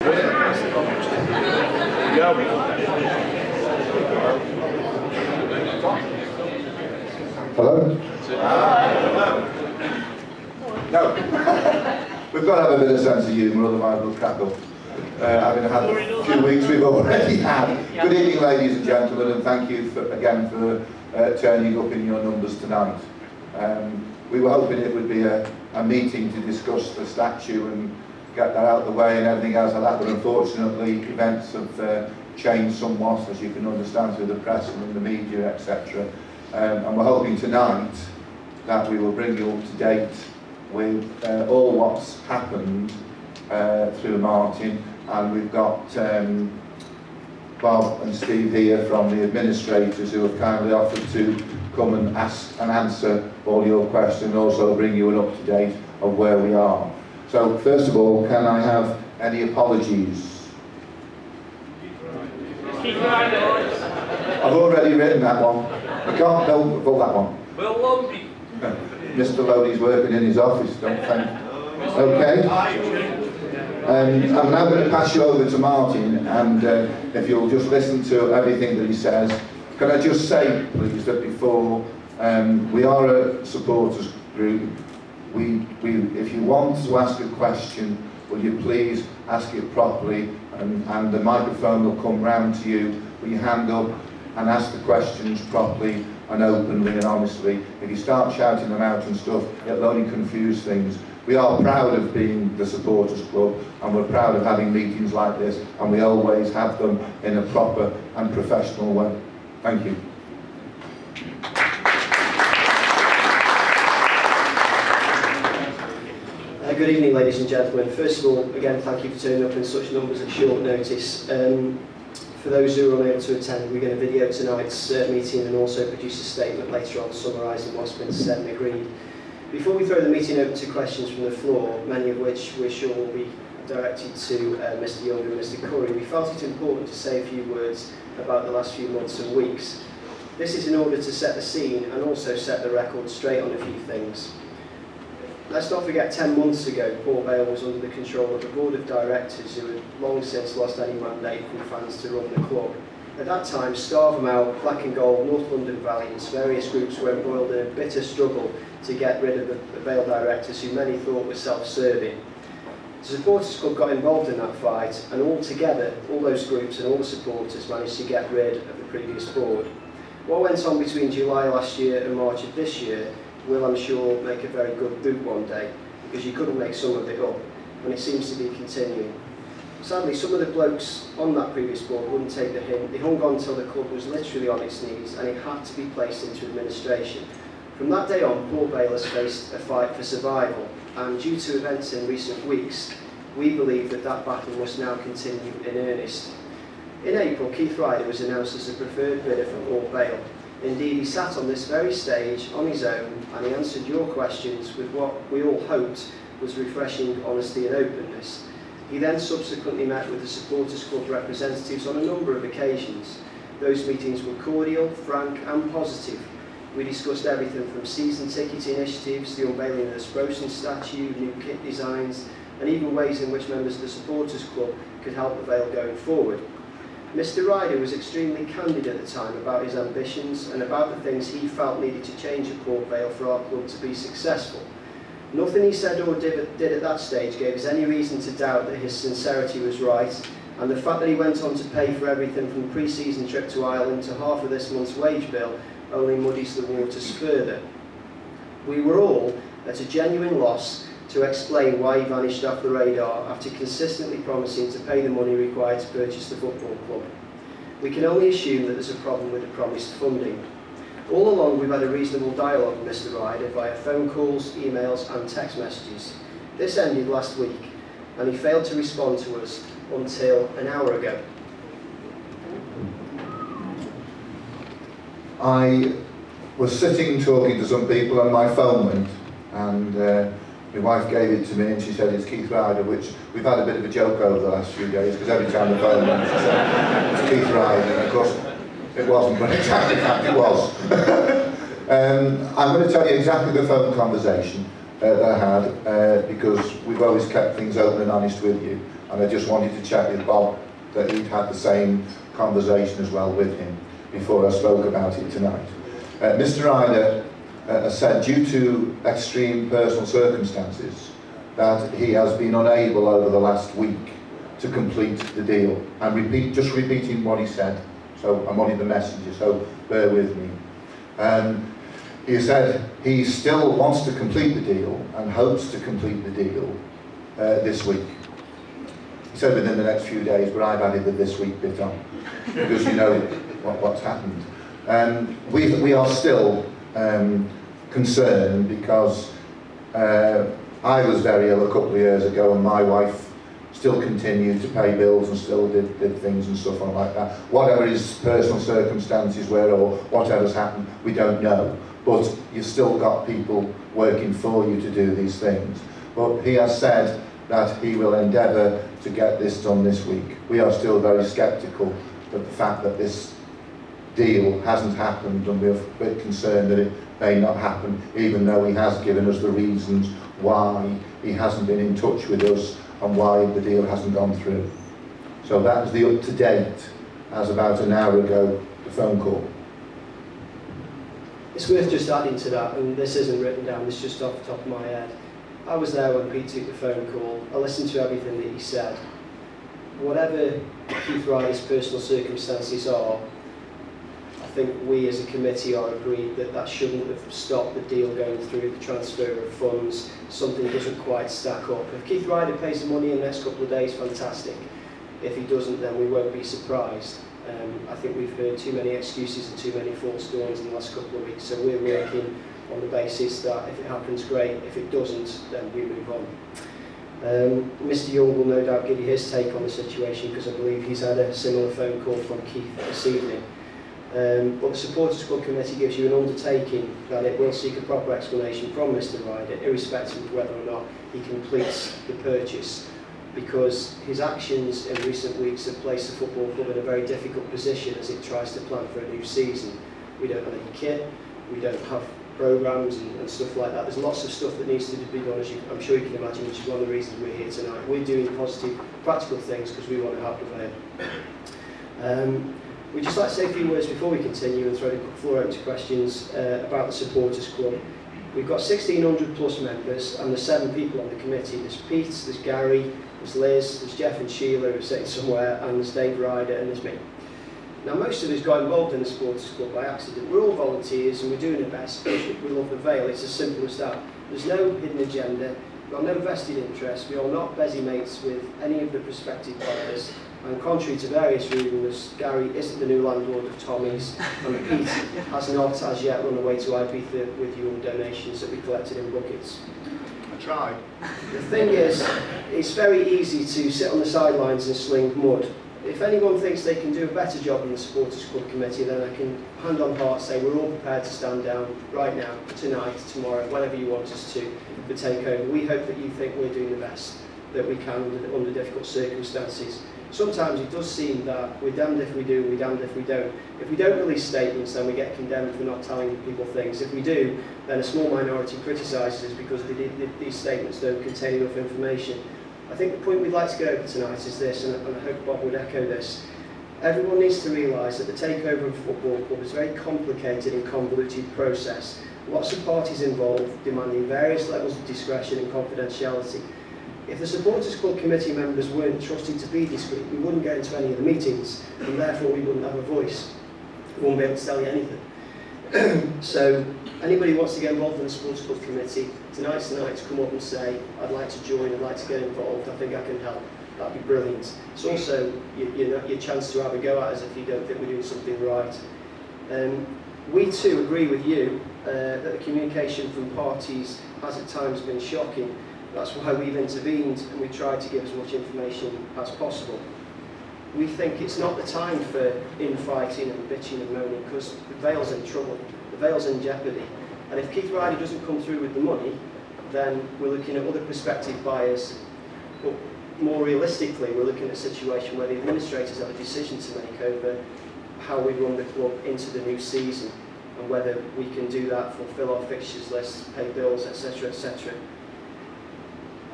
Hello? No. We've got to have a bit of sense of humour, otherwise we'll crack up. Having had a few weeks we've already had. Good evening, ladies and gentlemen, and thank you again for turning up in your numbers tonight. We were hoping it would be a meeting to discuss the statue and get that out of the way and everything else like that, but unfortunately events have changed somewhat, as you can understand, through the press and in the media, etc. And we're hoping tonight that we will bring you up to date with all what's happened through Martin, and we've got Bob and Steve here from the administrators who have kindly offered to come and ask and answer all your questions and also bring you an up-to-date of where we are. So first of all, can I have any apologies? I've already written that one. I can't pull that one. Well, Lombi. Mr. Lodi's working in his office, don't think. Okay. I'm now going to pass you over to Martin, and if you'll just listen to everything that he says. Can I just say, please, that before we are a supporters group, if you want to ask a question, will you please ask it properly, and the microphone will come round to you with your hand up and ask the questions properly and openly and honestly. If you start shouting them out and stuff, it'll only confuse things. We are proud of being the supporters club, and we're proud of having meetings like this, and we always have them in a proper and professional way. Thank you. Good evening, ladies and gentlemen. First of all, again, thank you for turning up in such numbers at short notice. For those who are unable to attend, we're going to video tonight's meeting and also produce a statement later on summarising what's been said and agreed. Before we throw the meeting open to questions from the floor, many of which we're sure will be directed to Mr. Young and Mr. Currie, we felt it important to say a few words about the last few months and weeks. This is in order to set the scene and also set the record straight on a few things. Let's not forget 10 months ago, Port Vale was under the control of a board of directors who had long since lost any mandate from fans to run the club. At that time, Starve 'em Out, Black and Gold, North London Valiants, various groups were embroiled in a bitter struggle to get rid of the Vale directors who many thought were self-serving. The Supporters Club got involved in that fight, and all together, all those groups and all the supporters managed to get rid of the previous board. What went on between July last year and March of this year will, I'm sure, make a very good boot one day, because you couldn't make some of it up, and it seems to be continuing. Sadly, some of the blokes on that previous board wouldn't take the hint. They hung on till the club was literally on its knees, and it had to be placed into administration. From that day on, Port Vale has faced a fight for survival, and due to events in recent weeks, we believe that that battle must now continue in earnest. In April, Keith Ryder was announced as the preferred bidder for Port Vale. Indeed, he sat on this very stage on his own, and he answered your questions with what we all hoped was refreshing honesty and openness. He then subsequently met with the Supporters Club representatives on a number of occasions. Those meetings were cordial, frank and positive. We discussed everything from season ticket initiatives, the unveiling of the Sprosen statue, new kit designs, and even ways in which members of the Supporters Club could help the Vale going forward. Mr. Ryder was extremely candid at the time about his ambitions and about the things he felt needed to change at Port Vale for our club to be successful. Nothing he said or did at that stage gave us any reason to doubt that his sincerity was right, and the fact that he went on to pay for everything from the pre-season trip to Ireland to half of this month's wage bill only muddies the waters further. We were all at a genuine loss to explain why he vanished off the radar after consistently promising to pay the money required to purchase the football club. We can only assume that there's a problem with the promised funding. All along we've had a reasonable dialogue with Mr. Ryder via phone calls, emails and text messages. This ended last week, and he failed to respond to us until an hour ago. I was sitting talking to some people and my phone went, and my wife gave it to me and she said it's Keith Ryder, which we've had a bit of a joke over the last few days, because every time the phone went she said it's Keith Ryder, and of course it wasn't, but in fact it was. I'm going to tell you exactly the phone conversation that I had, because we've always kept things open and honest with you. and I just wanted to check with Bob that he'd had the same conversation as well with him before I spoke about it tonight. Mr. Ryder said due to extreme personal circumstances that he has been unable over the last week to complete the deal. I'm just repeating what he said, so I'm on the messenger, so bear with me. He said he still wants to complete the deal and hopes to complete the deal this week. He said within the next few days, but I've added the this week bit on, because you know what's happened. We are still concerned because I was very ill a couple of years ago, and my wife still continued to pay bills and still did things and stuff like that. Whatever his personal circumstances were or whatever's happened, we don't know. But you've still got people working for you to do these things. But he has said that he will endeavour to get this done this week. We are still very sceptical of the fact that this deal hasn't happened, and we're a bit concerned that it may not happen, even though he has given us the reasons why he hasn't been in touch with us and why the deal hasn't gone through. So that is the up-to-date, as about an hour ago, the phone call. It's worth just adding to that, and this isn't written down, this is just off the top of my head. I was there when Pete took the phone call. I listened to everything that he said. Whatever Keith Ryder's personal circumstances are, I think we as a committee are agreed that that shouldn't have stopped the deal going through, the transfer of funds. Something doesn't quite stack up. If Keith Ryder pays the money in the next couple of days, fantastic. If he doesn't, then we won't be surprised. I think we've heard too many excuses and too many false dawns in the last couple of weeks, so we're working on the basis that if it happens, great. If it doesn't, then we move on. Mr. Young will no doubt give you his take on the situation, because I believe he's had a similar phone call from Keith this evening. But the Supporters Club Committee gives you an undertaking that it will seek a proper explanation from Mr. Ryder, irrespective of whether or not he completes the purchase, because his actions in recent weeks have placed the football club in a very difficult position as it tries to plan for a new season. We don't have any kit, we don't have programmes and stuff like that. There's lots of stuff that needs to be done, as I'm sure you can imagine, which is one of the reasons we're here tonight. We're doing positive, practical things because we want to help the Vale. We'd just like to say a few words before we continue and throw the floor open to questions about the Supporters Club. We've got 1,600 plus members, and there's 7 people on the committee. There's Pete, there's Gary, there's Liz, there's Jeff and Sheila who are sitting somewhere, and there's Dave Ryder, and there's me. Now, most of us got involved in the Supporters Club by accident. We're all volunteers and we're doing our best because we love the Vale. It's as simple as that. There's no hidden agenda, we've got no vested interest, we are not busy mates with any of the prospective buyers. And contrary to various rumours, Gary isn't the new landlord of Tommy's, and Pete has not as yet run away to Ibiza with you on donations that we collected in buckets. I tried. The thing is, it's very easy to sit on the sidelines and sling mud. If anyone thinks they can do a better job than the Supporters Club Committee, then I can hand on heart say we're all prepared to stand down right now, tonight, tomorrow, whenever you want us to, for Takeover. We hope that you think we're doing the best that we can under difficult circumstances. Sometimes it does seem that we're damned if we do, we're damned if we don't. If we don't release statements, then we get condemned for not telling people things. If we do, then a small minority criticises us because these statements don't contain enough information. I think the point we'd like to go over tonight is this, and I hope Bob would echo this. Everyone needs to realise that the takeover of a football club is a very complicated and convoluted process. Lots of parties involved, demanding various levels of discretion and confidentiality. If the Supporters Club Committee members weren't trusted to be discreet, we wouldn't go into any of the meetings, and therefore we wouldn't have a voice. We wouldn't be able to tell you anything. So, anybody who wants to get involved in the Supporters Club Committee, tonight's the night to come up and say, I'd like to join, I'd like to get involved, I think I can help. That'd be brilliant. It's also your chance to have a go at us if you don't think we're doing something right. We too agree with you that the communication from parties has at times been shocking. That's why we've intervened and we tried to give as much information as possible. We think it's not the time for infighting and bitching and moaning because the Vale's in trouble, the Vale's in jeopardy. And if Keith Ryder doesn't come through with the money, then we're looking at other prospective buyers. But more realistically, we're looking at a situation where the administrators have a decision to make over how we run the club into the new season and whether we can do that, fulfil our fixtures list, pay bills, etc., etc.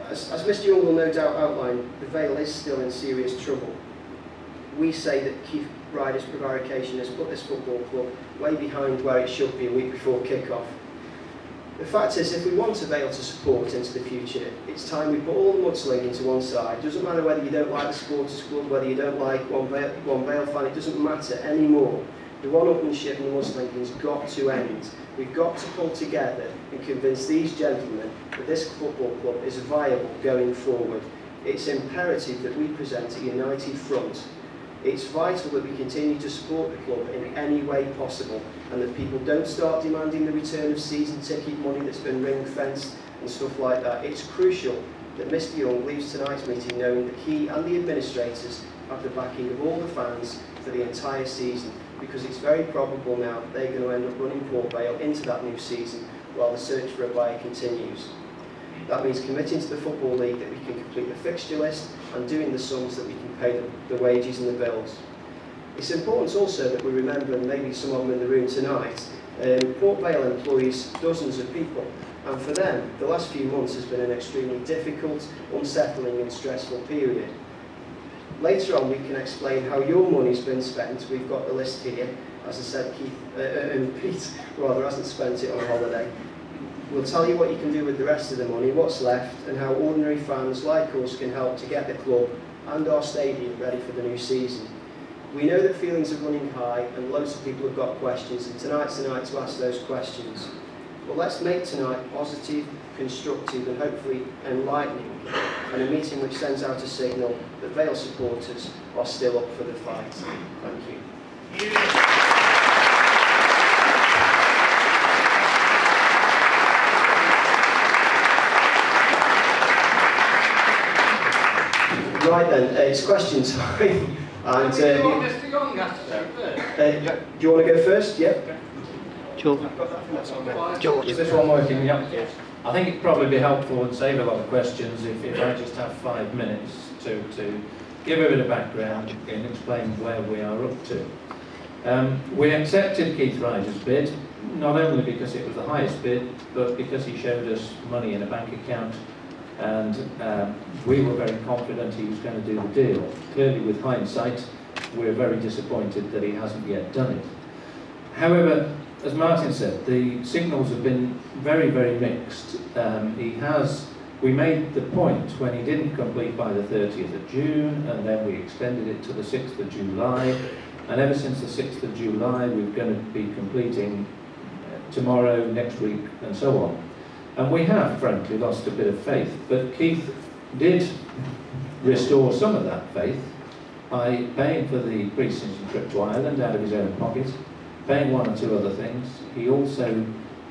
as Mr Young will no doubt outline, the Vale is still in serious trouble. We say that Keith Ryder's prevarication has put this football club way behind where it should be a week before kick-off. The fact is, if we want a Vale to support into the future, it's time we put all the mudslinging to one side. It doesn't matter whether you don't like the supporters club, whether you don't like one Vale fan, it doesn't matter anymore. The one-upmanship and the mudslinging has got to end. We've got to pull together and convince these gentlemen that this football club is viable going forward. It's imperative that we present a united front. It's vital that we continue to support the club in any way possible, and that people don't start demanding the return of season ticket money that's been ring-fenced and stuff like that. It's crucial that Mr Young leaves tonight's meeting knowing that he and the administrators have the backing of all the fans for the entire season, because it's very probable now that they're going to end up running Port Vale into that new season while the search for a buyer continues. That means committing to the Football League that we can complete the fixture list and doing the sums that we can pay the wages and the bills. It's important also that we remember, and maybe some of them in the room tonight, Port Vale employs dozens of people, and for them the last few months has been an extremely difficult, unsettling and stressful period. Later on we can explain how your money's been spent. We've got the list here. As I said, Pete rather hasn't spent it on holiday. We'll tell you what you can do with the rest of the money, what's left, and how ordinary fans like us can help to get the club and our stadium ready for the new season. We know that feelings are running high and loads of people have got questions, and tonight's the night to ask those questions. But let's make tonight positive, constructive and hopefully enlightening, and a meeting which sends out a signal that Vale supporters are still up for the fight. Thank you. Right then, it's question time. And Mr. Young has to go first. do you want to go first? Yeah. George. Is this one working? Yeah. Yes. I think it'd probably be helpful and save a lot of questions if I just have 5 minutes to give a bit of background and explain where we are up to. We accepted Keith Ryder's bid, not only because it was the highest bid, but because he showed us money in a bank account, and we were very confident he was going to do the deal. Clearly, with hindsight, we're very disappointed that he hasn't yet done it. However, as Martin said, the signals have been very, very mixed. We made the point when he didn't complete by the 30th of June, and then we extended it to the 6th of July, and ever since the 6th of July we're going to be completing tomorrow, next week, and so on. And we have, frankly, lost a bit of faith, but Keith did restore some of that faith by paying for the pre-season trip to Ireland out of his own pocket, paying 1 or 2 other things. He also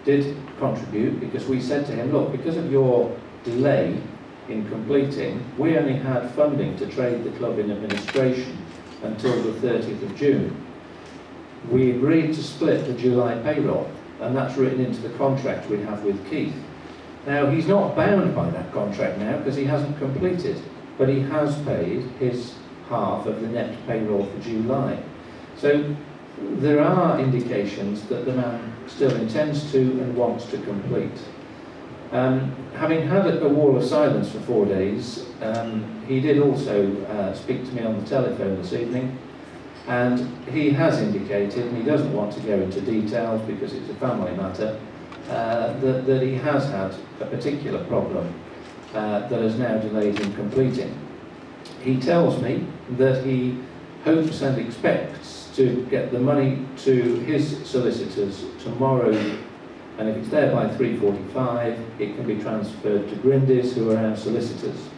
did contribute, because we said to him, look, because of your delay in completing, we only had funding to trade the club in administration until the 30th of June. We agreed to split the July payroll, and that's written into the contract we have with Keith. Now, he's not bound by that contract now because he hasn't completed, but he has paid his half of the net payroll for July. So there are indications that the man still intends to and wants to complete. Having had a wall of silence for 4 days, he did also speak to me on the telephone this evening, and he has indicated, and he doesn't want to go into details because it's a family matter, that he has had a particular problem that has now delayed him completing. He tells me that he hopes and expects to get the money to his solicitors tomorrow, and if it's there by 3:45, it can be transferred to Grindy's, who are our solicitors.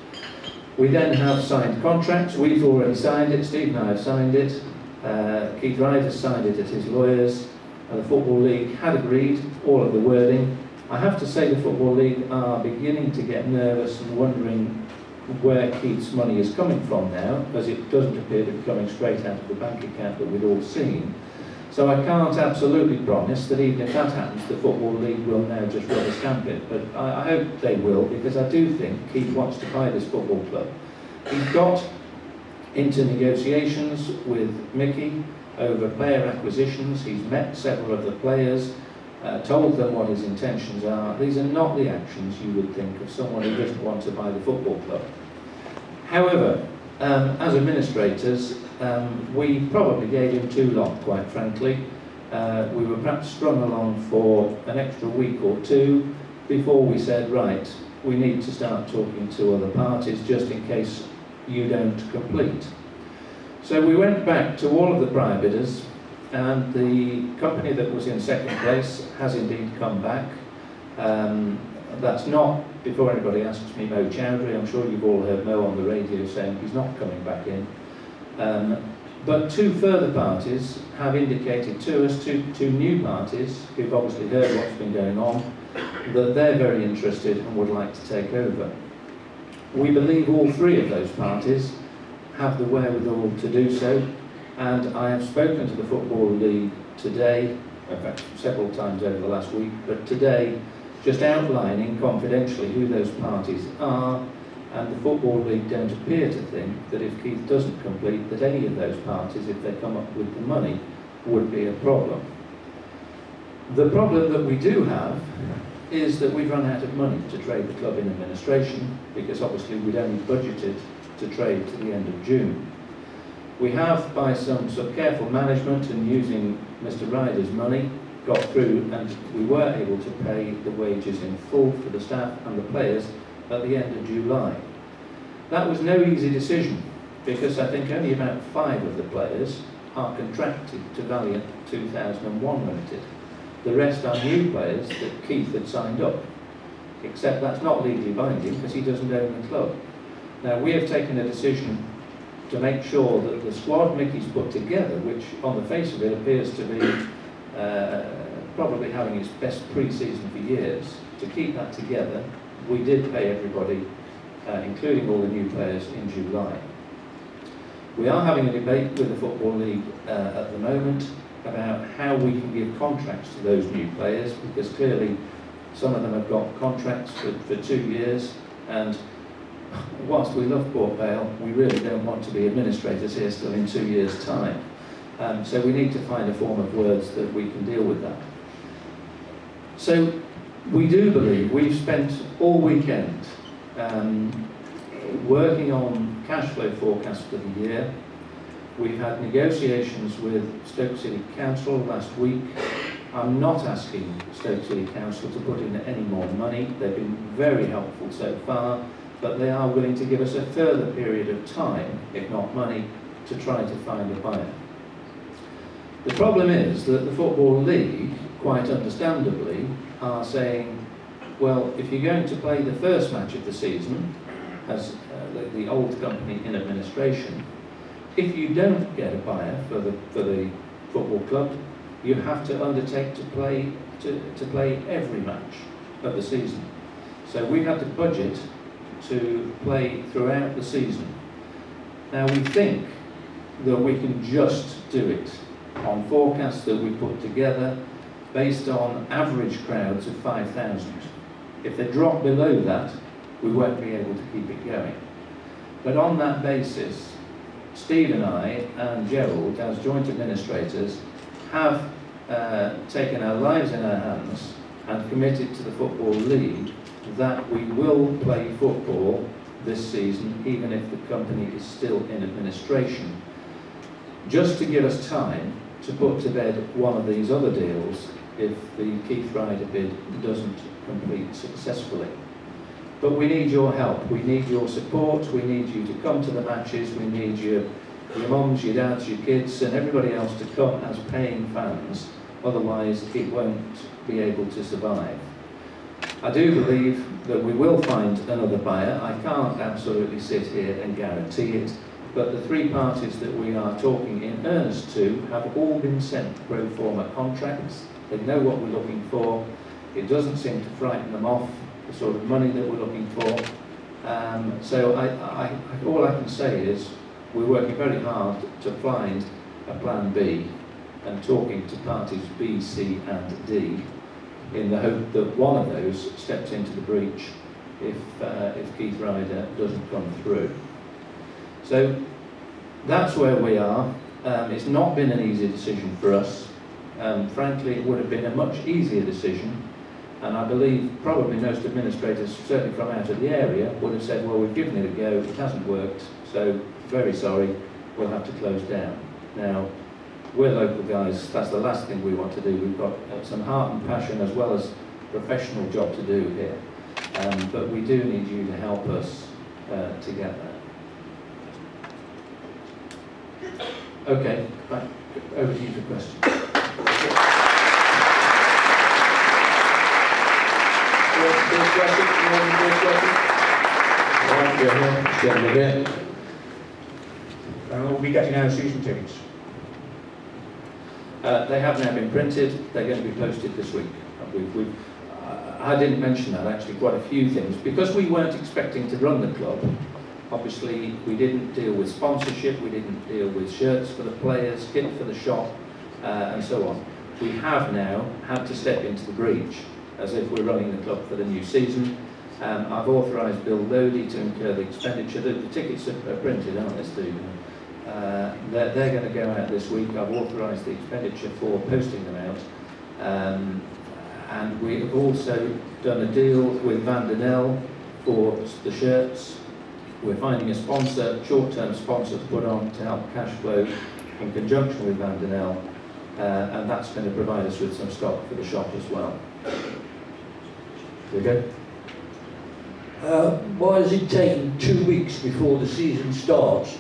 We then have signed contracts. We've already signed it, Steve and I have signed it, Keith Ryder signed it at his lawyers, and the Football League had agreed all of the wording. I have to say the Football League are beginning to get nervous and wondering where Keith's money is coming from now, as it doesn't appear to be coming straight out of the bank account that we'd all seen. So I can't absolutely promise that even if that happens, the Football League will now just rubber stamp it, but I hope they will, because I do think Keith wants to buy this football club. He's got into negotiations with Mickey over player acquisitions. He's met several of the players. told them what his intentions are. These are not the actions you would think of someone who doesn't want to buy the football club. However, as administrators, we probably gave him too long, quite frankly. We were perhaps strung along for an extra week or two before we said, right, we need to start talking to other parties just in case you don't complete. So we went back to all of the prior bidders, and the company that was in second place has indeed come back. That's not, before anybody asks me, Mo Chowdhury. I'm sure you've all heard Mo on the radio saying he's not coming back in. But two further parties have indicated to us, two new parties who've obviously heard what's been going on, that they're very interested and would like to take over. We believe all three of those parties have the wherewithal to do so, and I have spoken to the Football League today, in fact several times over the last week, but today just outlining confidentially who those parties are, and the Football League don't appear to think that if Keith doesn't complete, that any of those parties, if they come up with the money, would be a problem. The problem that we do have is that we've run out of money to trade the club in administration, because obviously we'd only budgeted to trade to the end of June. We have, by some sort of careful management and using Mr. Ryder's money, got through, and we were able to pay the wages in full for the staff and the players at the end of July. That was no easy decision, because I think only about 5 of the players are contracted to Valiant 2001 Limited. The rest are new players that Keith had signed up, except that's not legally binding because he doesn't own the club. Now, we have taken a decision to make sure that the squad Mickey's put together, which on the face of it appears to be probably having its best pre-season for years, to keep that together, we did pay everybody, including all the new players, in July. We are having a debate with the Football League at the moment about how we can give contracts to those new players, because clearly some of them have got contracts for 2 years, and whilst we love Port Vale, we really don't want to be administrators here still in 2 years' time. So we need to find a form of words that we can deal with that. So we do believe we've spent all weekend working on cash flow forecasts for the year. We've had negotiations with Stoke City Council last week. I'm not asking Stoke City Council to put in any more money. They've been very helpful so far, but they are willing to give us a further period of time, if not money, to try to find a buyer. The problem is that the Football League, quite understandably, are saying, well, if you're going to play the first match of the season, as the old company in administration, if you don't get a buyer for the football club, you have to undertake to play every match of the season. So we've had to budget to play throughout the season. Now we think that we can just do it on forecasts that we put together based on average crowds of 5,000. If they drop below that, we won't be able to keep it going. But on that basis, Steve and I and Gerald, as joint administrators, have taken our lives in our hands and committed to the Football League that we will play football this season, even if the company is still in administration, just to give us time to put to bed one of these other deals if the Keith Ryder bid doesn't complete successfully. But we need your help, we need your support, we need you to come to the matches, we need your mums, your dads, your kids and everybody else to come as paying fans, otherwise it won't be able to survive. I do believe that we will find another buyer. I can't absolutely sit here and guarantee it, but the 3 parties that we are talking in earnest to have all been sent pro forma contracts. They know what we're looking for. It doesn't seem to frighten them off the sort of money that we're looking for. So all I can say is we're working very hard to find a plan B and talking to parties B, C and D in the hope that one of those steps into the breach if Keith Ryder doesn't come through. So that's where we are. It's not been an easy decision for us. Frankly, it would have been a much easier decision, and I believe probably most administrators, certainly from out of the area, would have said, well, we've given it a go, it hasn't worked, so very sorry, we'll have to close down. Now, we're local guys, that's the last thing we want to do. We've got some heart and passion as well as professional job to do here, but we do need you to help us to get that. Okay, back over to you for questions. First question? We'll be getting our season tickets. They have now been printed. They're going to be posted this week. I didn't mention that, actually, quite a few things. Because we weren't expecting to run the club, obviously we didn't deal with sponsorship, we didn't deal with shirts for the players, kit for the shop, and so on. We have now had to step into the breach, as if we're running the club for the new season. I've authorised Bill Lodi to incur the expenditure. The tickets are printed, aren't they, Steve? They're going to go out this week. I've authorised the expenditure for posting them out. And we have also done a deal with Van den El for the shirts. We're finding a sponsor, short-term sponsor to put on to help cash flow in conjunction with Van den El. And that's going to provide us with some stock for the shop as well. Okay? Why is it taking 2 weeks before the season starts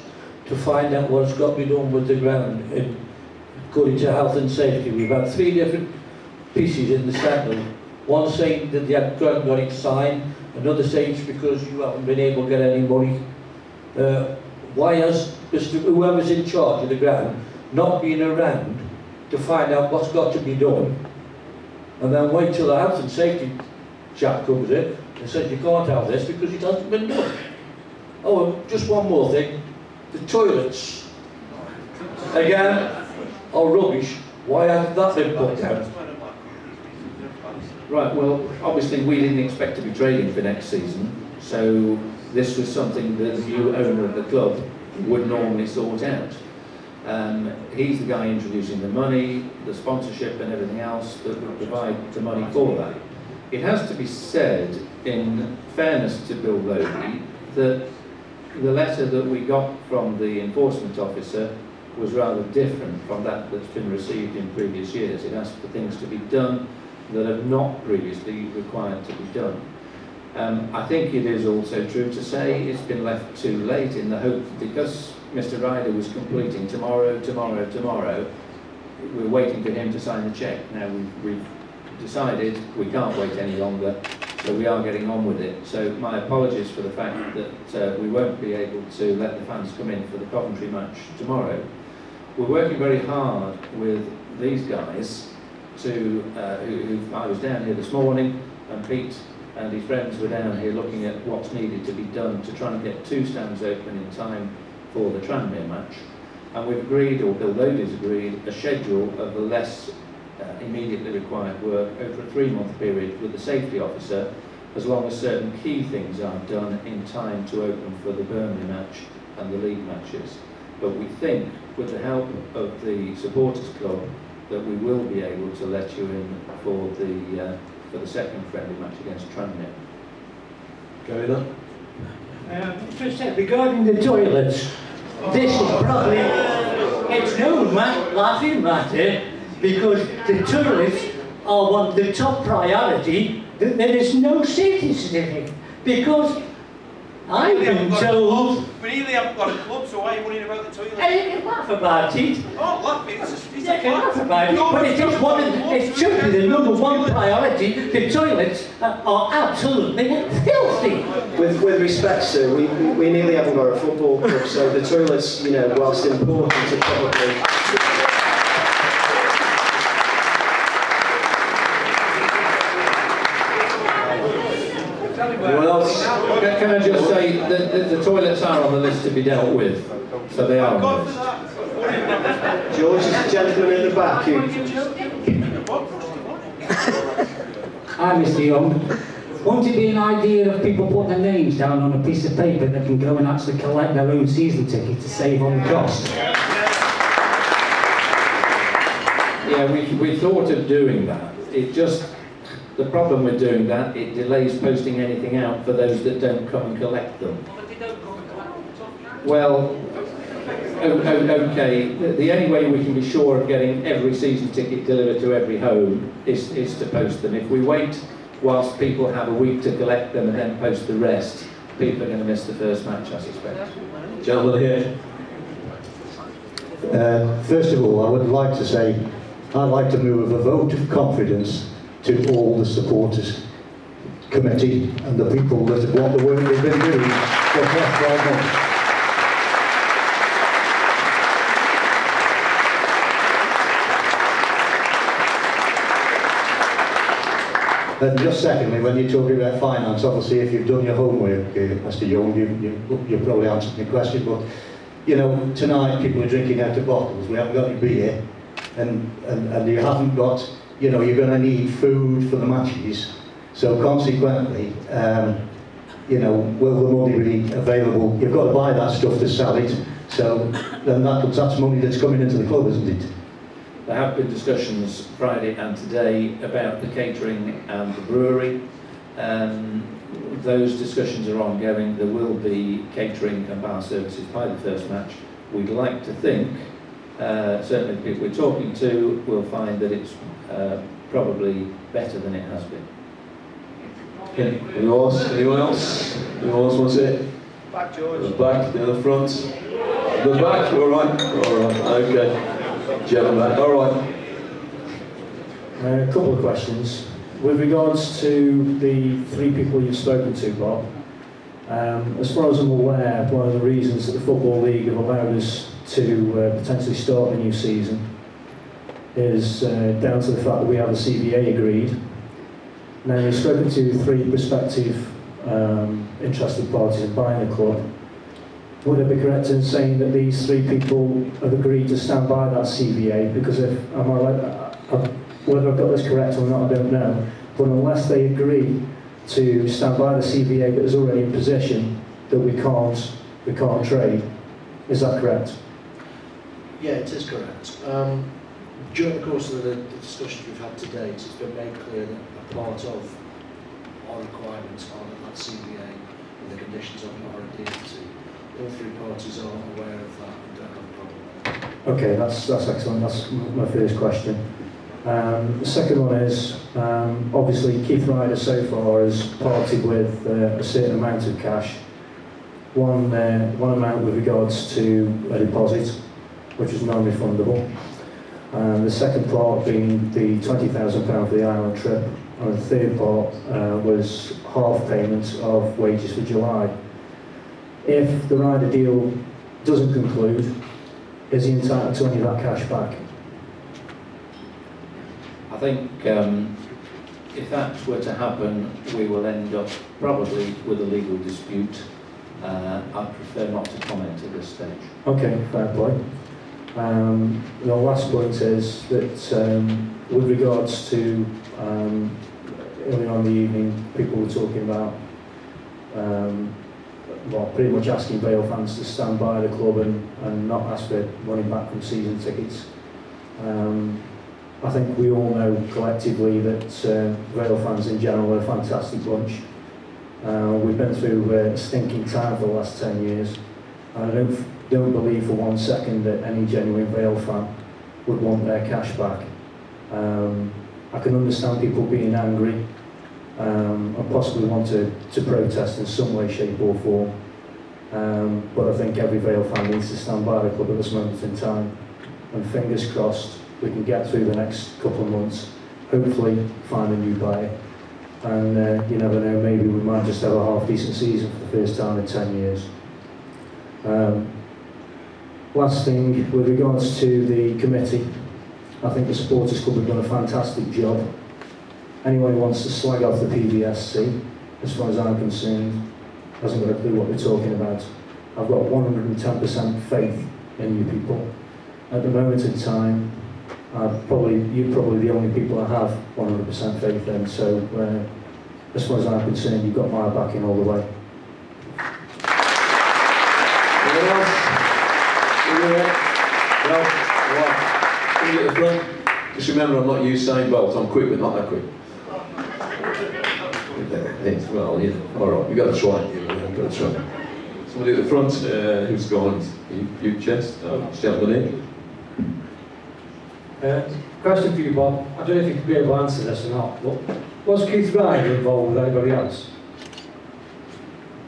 to find out what's got to be done with the ground? And according to health and safety, we've had 3 different pieces in the scandal. One saying that they haven't got it signed, another saying it's because you haven't been able to get any money. Why has whoever's in charge of the ground not been around to find out what's got to be done, and then wait till the health and safety chap comes in and says you can't have this because it hasn't been done? Oh, and just one more thing, the toilets, again, are rubbish. Why hasn't that been put down? Right, well, obviously we didn't expect to be trading for next season, so this was something that the new owner of the club would normally sort out. He's the guy introducing the money, the sponsorship and everything else that would provide the money for that. It has to be said, in fairness to Bill Lodi, that the letter that we got from the enforcement officer was rather different from that that's been received in previous years. It asked for things to be done that have not previously required to be done. I think it is also true to say it's been left too late, in the hope, because Mr. Ryder was completing tomorrow, we're waiting for him to sign the cheque. Now we've decided we can't wait any longer, so we are getting on with it. So my apologies for the fact that we won't be able to let the fans come in for the Coventry match tomorrow. We're working very hard with these guys to, I was down here this morning, and Pete and his friends were down here looking at what's needed to be done to try and get 2 stands open in time for the Tranmere match. And we've agreed, or Bill Lodi's agreed, a schedule of the less immediately required work over a 3-month period with the safety officer, as long as certain key things are done in time to open for the Burnley match and the league matches. But we think, with the help of the supporters club, that we will be able to let you in for the second friendly match against Tranmere. Carry on. Just regarding the toilets, this is probably, it's no laughing matter, because the toilets are one of the top priority. There is no safety certificate, because I've been told... We really haven't got a club, so why are you worrying about the toilet? You can laugh about it. Oh, laugh, it's You can laugh about it, but it is one of it's truly the #1 priority. The toilets are absolutely filthy. With respect, sir, we nearly haven't got a football club, so the toilets, you know, whilst important, are probably... Anyone else? Can I just say that the toilets are on the list to be dealt with, so they are on the list. George is the gentleman in the back who... Hi, Mr. Young. Won't it be an idea of people putting their names down on a piece of paper that can go and actually collect their own season ticket to save on the cost? Yeah, we thought of doing that. It just, the problem with doing that, it delays posting anything out for those that don't come and collect them. Well, okay, the only way we can be sure of getting every season ticket delivered to every home is to post them. If we wait whilst people have a week to collect them and then post the rest, people are going to miss the first match, I suspect. Gentlemen here. First of all, I would like to say I'd like to move a vote of confidence to all the supporters committee and the people that have got the work they've been doing for the past 12 months. And just secondly, when you're talking about finance, obviously if you've done your homework, Mr. Young, you've probably answered my question, but you know, tonight people are drinking out of bottles, we haven't got any beer, and you haven't got, you know, you're going to need food for the matches, so consequently, you know, will the money be available? You've got to buy that stuff to sell it, so then that's money that's coming into the club, isn't it? There have been discussions Friday and today about the catering and the brewery. Those discussions are ongoing. There will be catering and bar services by the first match. We'd like to think, certainly the people we're talking to will find that it's probably better than it has been. Okay. Anyone else? Anyone else? Anyone else wants it? Back, George. The back, the front. The back, all right. All right, okay. Gentlemen, all right. A couple of questions. With regards to the 3 people you've spoken to, Bob, as far as I'm aware, one of the reasons that the Football League have allowed us to potentially start the new season is down to the fact that we have a CVA agreed. Now, you've spoken to 3 prospective interested parties in buying the club. Would it be correct in saying that these 3 people have agreed to stand by that CVA? Because if, whether I've got this correct or not, I don't know. But unless they agree to stand by the CVA that is already in position, that we can't trade. Is that correct? Yeah, it is correct. During the course of the discussions we've had to date, it's been made clear that a part of our requirements are that CVA and the conditions of it are adhered to. All 3 parties are aware of that and don't have a problem with that. Okay, that's excellent. That's my first question. The second one is, obviously Keith Ryder so far has parted with a certain amount of cash. One amount with regards to a deposit, which is non-refundable. The second part being the £20,000 for the Ireland trip, and the third part was half payment of wages for July. If the Ryder deal doesn't conclude, is he entitled to any of that cash back? I think if that were to happen, we will end up probably with a legal dispute. I'd prefer not to comment at this stage. Okay, fair play. The last point is that with regards to earlier on in the evening, people were talking about well, pretty much asking Vale fans to stand by the club and not ask for money back from season tickets. I think we all know collectively that Vale fans in general are a fantastic bunch. We've been through a stinking time for the last 10 years. And I don't believe for one second that any genuine Vale fan would want their cash back. I can understand people being angry and possibly want to protest in some way, shape or form. But I think every Vale fan needs to stand by the club at this moment in time. And fingers crossed, we can get through the next couple of months, hopefully find a new buyer. And you never know, maybe we might just have a half-decent season for the first time in 10 years. Last thing, with regards to the committee, I think the Supporters Club have done a fantastic job. Anyone who wants to slag off the PVSC, as far as I'm concerned, hasn't got a clue what we're talking about. I've got 110% faith in you people. At the moment in time, you're probably the only people I have 100% faith in, so as far as I'm concerned, you've got my backing all the way. Anyone else? Anyone else? No? Right. Can you get the front? Just remember, I'm not Usain Bolt. I'm quick, but not that quick. Well, yeah. All right, we've got to try. We've got to try. Somebody at the front who's gone. You chest. Still got in. Question for you, Bob. I don't know if you could be able to answer this or not, but was Keith Ryder involved with anybody else?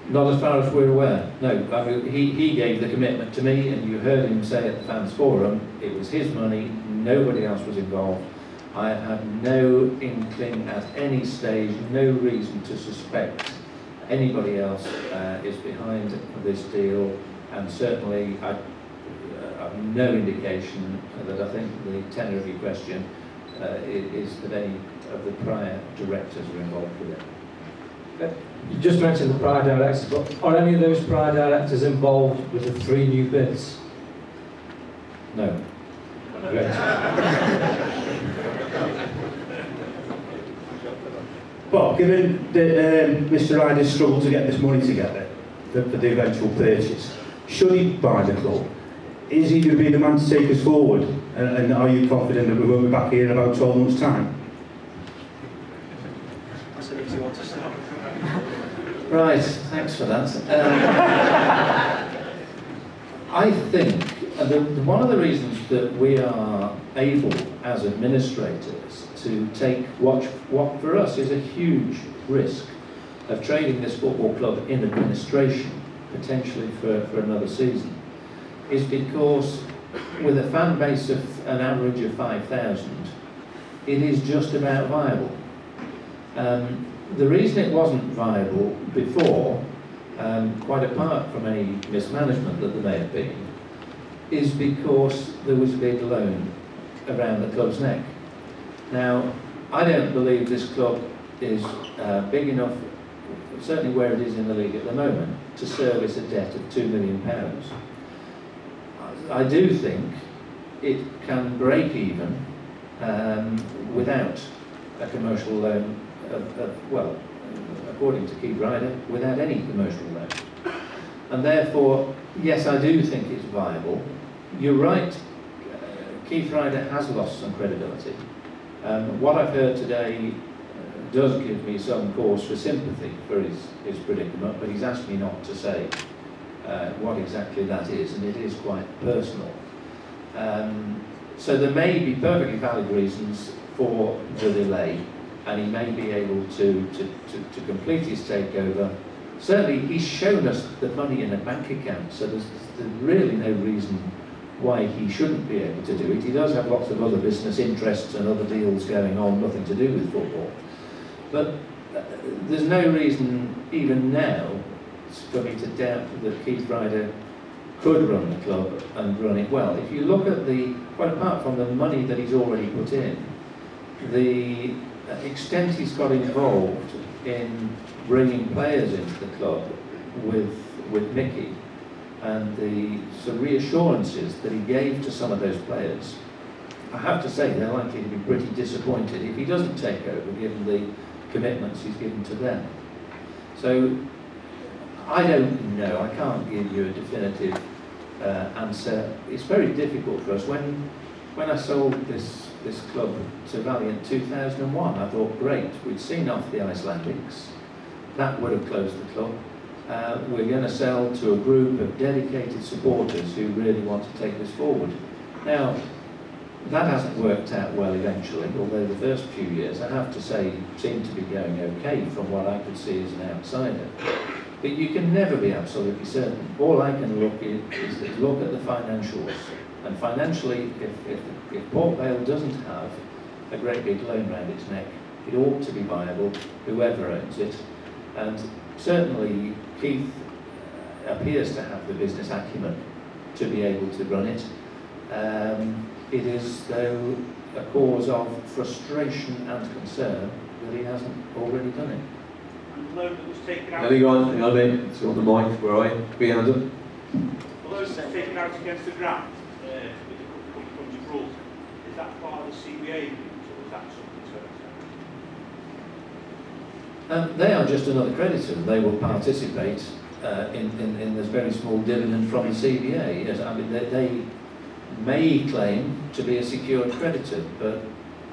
Not as far as we're aware, no. I mean, he gave the commitment to me, and you heard him say at the fans forum, it was his money, nobody else was involved. I had no inkling at any stage, no reason to suspect anybody else is behind this deal, and certainly I have no indication that I think the tenor of your question is that any of the prior directors were involved with it. You just mentioned the prior directors, but are any of those prior directors involved with the 3 new bids? No. Bob, given that Mr. Ryder's struggled to get this money together for the eventual purchase, should he buy the club? Is he going to be the man to take us forward? And are you confident that we won't be back here in about 12 months' time? Right, thanks for that. I think one of the reasons that we are able, as administrators, to take what for us is a huge risk of trading this football club in administration, potentially for another season, is because with a fan base of an average of 5,000, it is just about viable. The reason it wasn't viable before, quite apart from any mismanagement that there may have been, is because there was a big loan around the club's neck. Now, I don't believe this club is big enough, certainly where it is in the league at the moment, to service a debt of £2 million. I do think it can break even without a commercial loan well, according to Keith Ryder, without any commercial loan. And therefore, yes, I do think it's viable. You're right, Keith Ryder has lost some credibility. What I've heard today does give me some cause for sympathy for his predicament, but he's asked me not to say what exactly that is, and it is quite personal. So there may be perfectly valid reasons for the delay, and he may be able to complete his takeover. Certainly, he's shown us the money in a bank account, so there's really no reason why he shouldn't be able to do it. He does have lots of other business interests and other deals going on, nothing to do with football. But there's no reason, even now, for me to doubt that Keith Ryder could run the club and run it well. If you look at quite apart from the money that he's already put in, the extent he's got involved in bringing players into the club with Mickey, and the reassurances that he gave to some of those players, I have to say they're likely to be pretty disappointed if he doesn't take over, given the commitments he's given to them. So I don't know, I can't give you a definitive answer. It's very difficult for us. When I sold this club to Vale in 2001, I thought, great, we'd seen off the Icelandics, that would have closed the club. We're going to sell to a group of dedicated supporters who really want to take this forward. Now, that hasn't worked out well eventually, although the first few years, I have to say, seemed to be going okay from what I could see as an outsider. But you can never be absolutely certain. All I can look is look at the financials. And financially, if Port Vale doesn't have a great big loan round its neck, it ought to be viable, whoever owns it. And certainly, Keith appears to have the business acumen to be able to run it. It is, though, a cause of frustration and concern that he hasn't already done it. And the loan that was taken out... Hang on, it's on the mic, where are you? Behind him. The loan that was taken out against the ground, with the couple rules, is that part of the CBA agreement, or is that something to They are just another creditor. They will participate in this very small dividend from the CBA. Yes, I mean, they may claim to be a secured creditor, but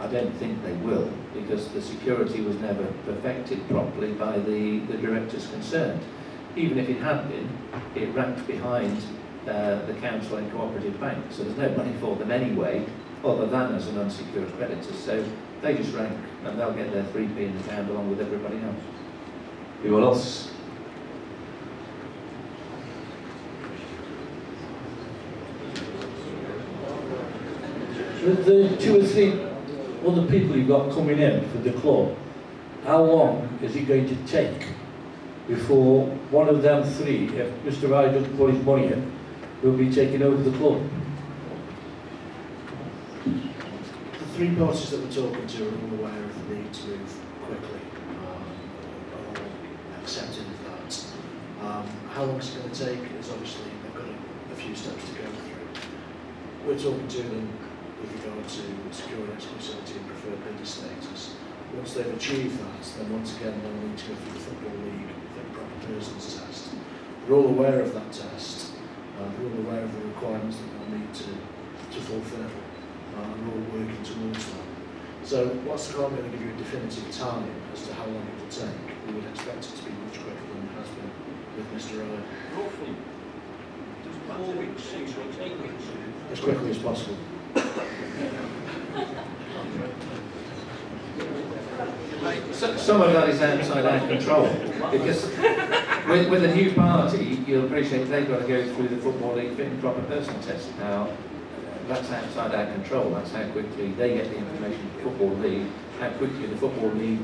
I don't think they will, because the security was never perfected properly by the directors concerned. Even if it had been, it ranked behind the council and cooperative bank, so there's no money for them anyway, other than as an unsecured creditor. So they just rank, and they'll get their 3p in the pound along with everybody else. Anyone else? With the 2 or 3 other people you've got coming in for the club, how long is it going to take before one of them 3, if Mr. Rye doesn't put his money in, will be taking over the club? The 3 parties that we're talking to are all aware of the need to move quickly, are all accepting of that. How long it's going to take is obviously they've got a few steps to go through. We're talking to them with regard to securing exclusivity and preferred bidder status. Once they've achieved that, then once again they'll need to go through the Football League fit proper persons test. We're all aware of that test. We're all aware of the requirements that they'll need to fulfil. We're all working towards that. So whilst I can't really give you a definitive time as to how long it will take, we would expect it to be much quicker than it has been with Mr. Ryan. Roughly. Just 4 weeks, 6 weeks, 8 weeks. As quickly as possible. Some of that is outside our control, because with a new party, you'll appreciate they've got to go through the Football League fit and proper person test. Now, that's outside our control. That's how quickly they get the information from the Football League, how quickly the Football League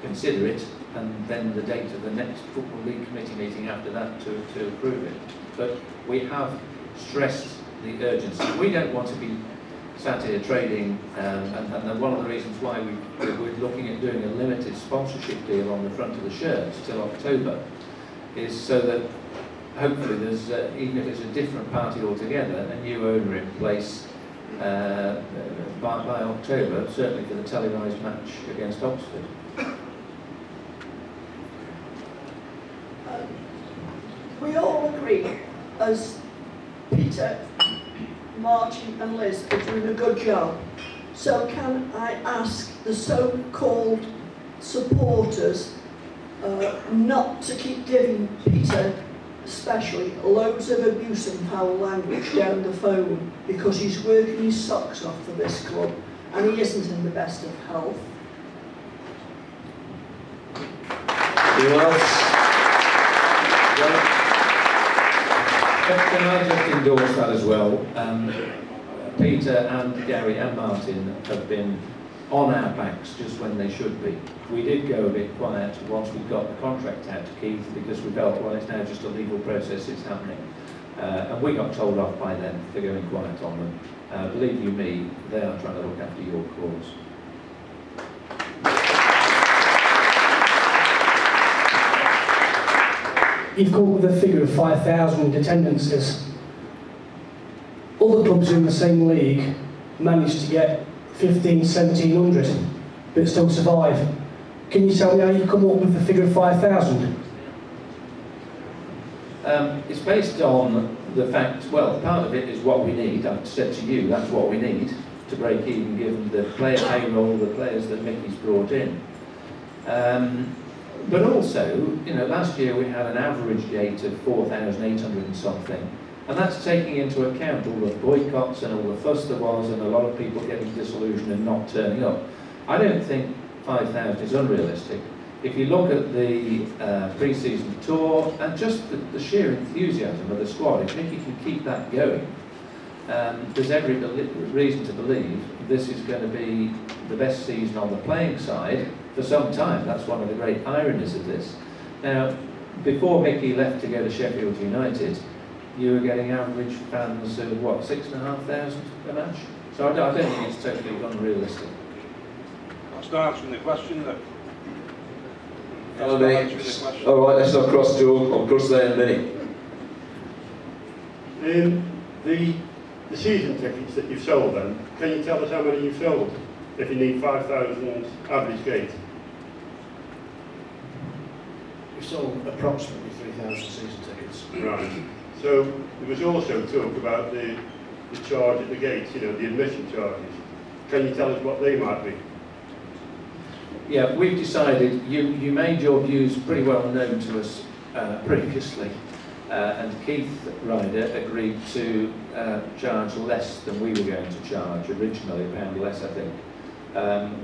consider it, and then the date of the next Football League committee meeting after that to approve it. But we have stressed the urgency. We don't want to be sat here trading, and one of the reasons why we're looking at doing a limited sponsorship deal on the front of the shirts till October is so that hopefully there's, even if it's a different party altogether, a new owner in place by October, certainly for the televised match against Oxford. We all agree, as Peter, Martin and Liz are doing a good job. So can I ask the so-called supporters not to keep giving Peter, especially, loads of abuse and foul language down the phone, because he's working his socks off for this club and he isn't in the best of health. Anyone else? Can I just endorse that as well? Peter and Gary and Martin have been on our backs just when they should be. We did go a bit quiet once we got the contract out to Keith, because we felt, well, it's now just a legal process, it's happening. And we got told off by them for going quiet on them. Believe you me, they are trying to look after your cause. You've come up with a figure of 5,000 attendances. Other clubs in the same league managed to get 1,500, 1,700, but still survive. Can you tell me how you come up with the figure of 5,000? It's based on the fact, well, part of it is what we need. I've said to you, that's what we need to break even, given the player payroll, the players that Mickey's brought in. But also, you know, last year we had an average gate of 4,800 and something, and that's taking into account all the boycotts and all the fuss there was, and a lot of people getting disillusioned and not turning up. I don't think 5,000 is unrealistic. If you look at the pre-season tour and just the sheer enthusiasm of the squad, if Mickey can keep that going, there's every reason to believe this is going to be the best season on the playing side for some time. That's one of the great ironies of this. Now, before Mickey left to go to Sheffield United, you were getting average fans of what, 6,500 a match? So I don't think it's totally unrealistic. I'll start answering the question then. Hello, mate. All right, let's not cross talk. I'll cross there in a minute. The season tickets that you've sold then, can you tell us how many you've sold if you need 5,000 average gate? We sold approximately 3,000 season tickets. Right. So there was also talk about the charge at the gates, you know, the admission charges. Can you tell us what they might be? Yeah, we've decided, you made your views pretty well known to us previously, and Keith Ryder agreed to charge less than we were going to charge, originally £1 less I think.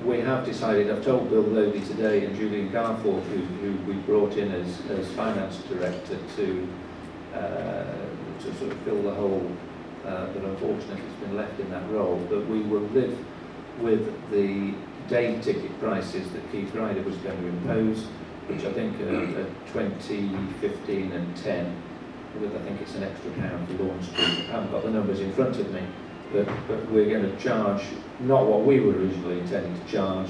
We have decided, I've told Bill Lodi today and Julian Garforth, who we brought in as finance director to sort of fill the hole that unfortunately has been left in that role, that we will live with the day ticket prices that Keith Ryder was going to impose, which I think are 20, 15 and 10, with I think it's an extra £1 for Lawn Street. I haven't got the numbers in front of me, but we're going to charge not what we were originally intending to charge,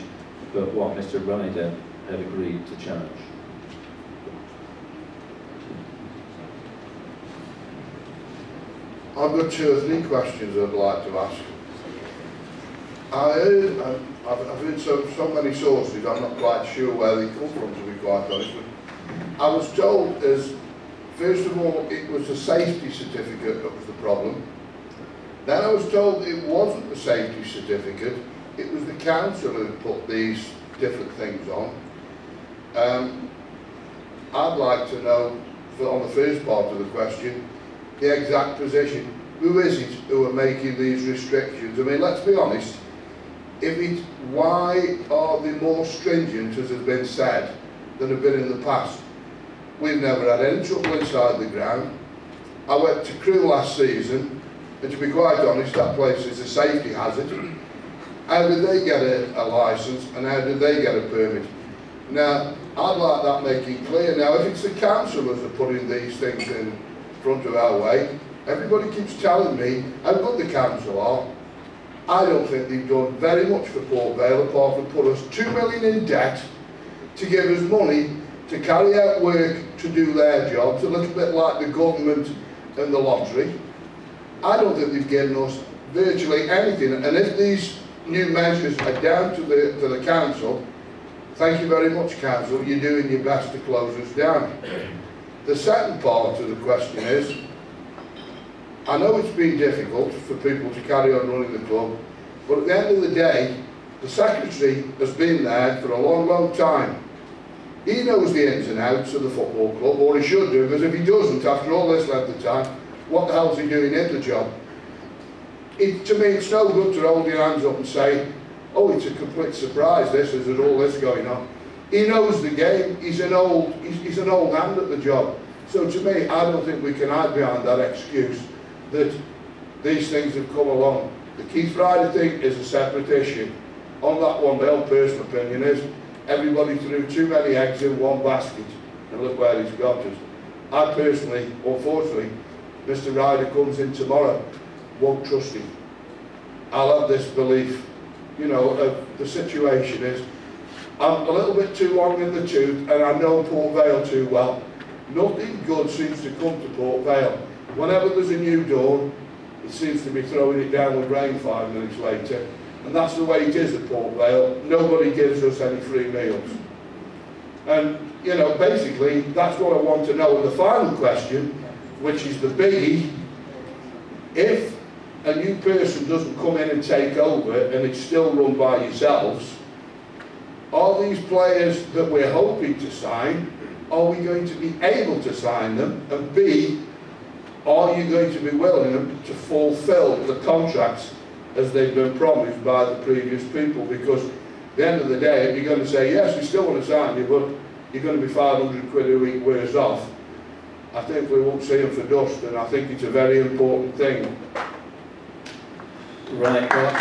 but what Mr. Ryder had agreed to charge. I've got 2 or 3 questions I'd like to ask. I've heard so many sources, I'm not quite sure where they come from, to be quite honest. But I was told first of all, it was the safety certificate that was the problem. Then I was told it wasn't the safety certificate, it was the council who put these different things on. I'd like to know, on the first part of the question, the exact position. Who is it who are making these restrictions? I mean, let's be honest, why are they more stringent, as has been said, than have been in the past? We've never had any trouble inside the ground. I went to Currie last season, and to be quite honest, that place is a safety hazard. How did they get a licence, and how did they get a permit? Now, I'd like that making clear. Now, if it's the councillors that are putting these things in front of our way, everybody keeps telling me how good the council are. I don't think they've done very much for Port Vale apart from put us £2 million in debt to give us money to carry out work to do their jobs, a little bit like the government and the lottery. I don't think they've given us virtually anything, and if these new measures are down to the council, thank you very much, council, you're doing your best to close us down. The second part of the question is, I know it's been difficult for people to carry on running the club, but at the end of the day, the secretary has been there for a long, long time. He knows the ins and outs of the football club, or he should do, because if he doesn't, after all this length of time, what the hell's he doing in the job? To me, it's no good to hold your hands up and say, oh, it's a complete surprise, this, is all this going on. He knows the game, he's an old hand at the job. So to me, I don't think we can hide behind that excuse that these things have come along. The Keith Ryder thing is a separate issue. On that one, my own personal opinion is, everybody threw too many eggs in one basket, and look where he's got us. I personally, unfortunately, Mr. Ryder comes in tomorrow, won't trust him. I'll have this belief, you know, of the situation is, I'm a little bit too long in the tooth, and I know Port Vale too well. Nothing good seems to come to Port Vale. Whenever there's a new dawn, it seems to be throwing it down with rain 5 minutes later. And that's the way it is at Port Vale. Nobody gives us any free meals. And, you know, basically, that's what I want to know. And the final question, which is the biggie, if a new person doesn't come in and take over and it's still run by yourselves, are these players that we're hoping to sign, are we going to be able to sign them? And B, are you going to be willing to fulfil the contracts as they've been promised by the previous people? Because at the end of the day, if you're going to say, yes, we still want to sign you, but you're going to be 500 quid a week worse off, I think we won't see them for dust, and I think it's a very important thing. Right, well,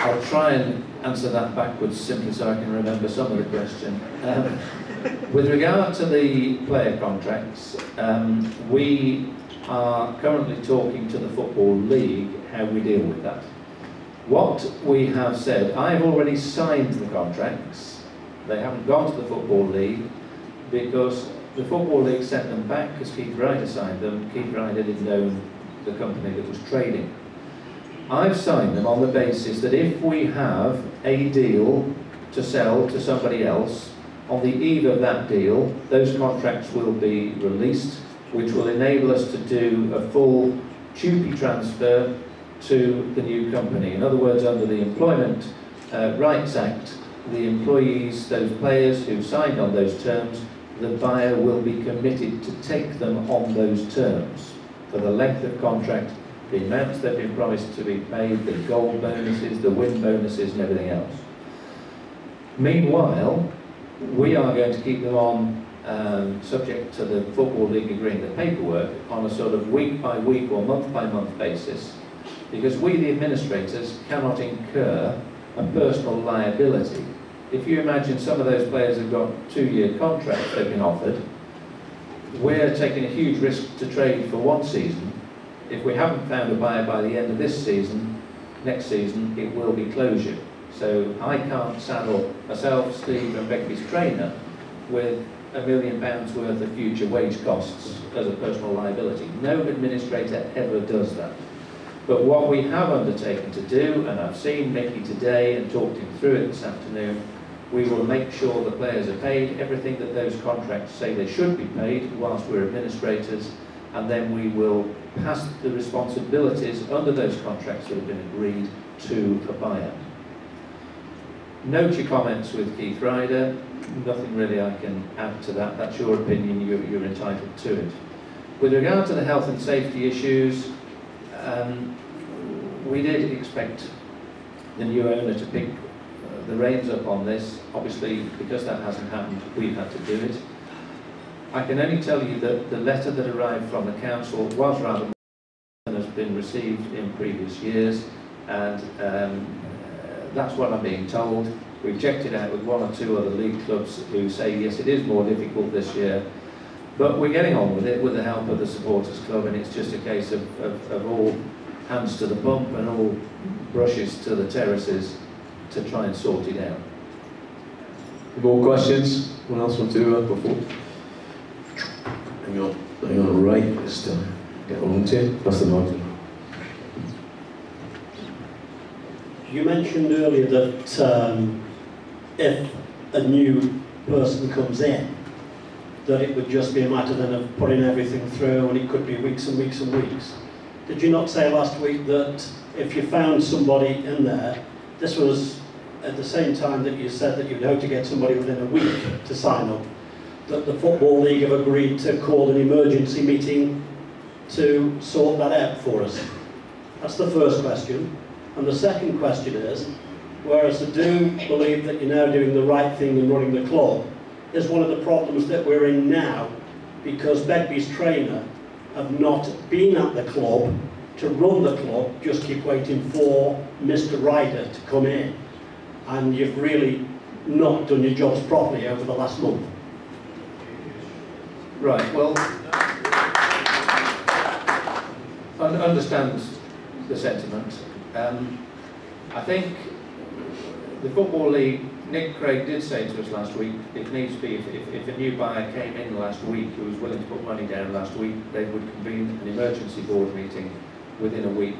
I'll try and answer that backwards simply so I can remember some of the question. With regard to the player contracts, we are currently talking to the Football League how we deal with that. What we have said, I've already signed the contracts. They haven't gone to the Football League because the Football League sent them back because Keith Ryder signed them. Keith Ryder didn't own the company that was trading. I've signed them on the basis that if we have a deal to sell to somebody else, on the eve of that deal, those contracts will be released, which will enable us to do a full TUPE transfer to the new company. In other words, under the Employment Rights Act, the employees, those players who signed on those terms, the buyer will be committed to take them on those terms for the length of contract, the amounts they've been promised to be paid, the goal bonuses, the win bonuses and everything else. Meanwhile, we are going to keep them on, subject to the Football League agreeing the paperwork, on a sort of week by week or month by month basis, because we, the administrators, cannot incur a personal liability. If you imagine some of those players have got 2-year contracts they've been offered, we're taking a huge risk to trade for 1 season. If we haven't found a buyer by the end of this season, next season it will be closure. So I can't saddle myself, Steve and Becky's trainer with £1 million worth of future wage costs as a personal liability. No administrator ever does that. But what we have undertaken to do, and I've seen Mickey today and talked him through it this afternoon, we will make sure the players are paid everything that those contracts say they should be paid whilst we're administrators, and then we will pass the responsibilities under those contracts that have been agreed to the buyer. Note your comments with Keith Ryder. Nothing really I can add to that. That's your opinion, you're entitled to it. With regard to the health and safety issues, we did expect the new owner to pick the reins up on this. Obviously, because that hasn't happened, we've had to do it. I can only tell you that the letter that arrived from the council was rather more than has been received in previous years, and that's what I'm being told. We've checked it out with 1 or 2 other league clubs who say, yes, it is more difficult this year, but we're getting on with it with the help of the Supporters Club, and it's just a case of all hands to the pump and all brushes to the terraces to try and sort it out. Any more questions? Anyone else want to before? Hang on, right, just get on to you. That's the mic. You mentioned earlier that if a new person comes in, that it would just be a matter then of putting everything through, and it could be weeks and weeks and weeks. Did you not say last week that if you found somebody in there, this was at the same time that you said that you'd hope to get somebody within a week to sign up, that the Football League have agreed to call an emergency meeting to sort that out for us? That's the first question. And the second question is, whereas I do believe that you're now doing the right thing and running the club, is one of the problems that we're in now, because Begbie's trainer have not been at the club to run the club, just keep waiting for Mr. Ryder to come in. And you've really not done your jobs properly over the last month. Right, well, I understand the sentiment. I think the Football League, Nick Craig did say to us last week, if needs be, if a new buyer came in last week who was willing to put money down last week, they would convene an emergency board meeting within a week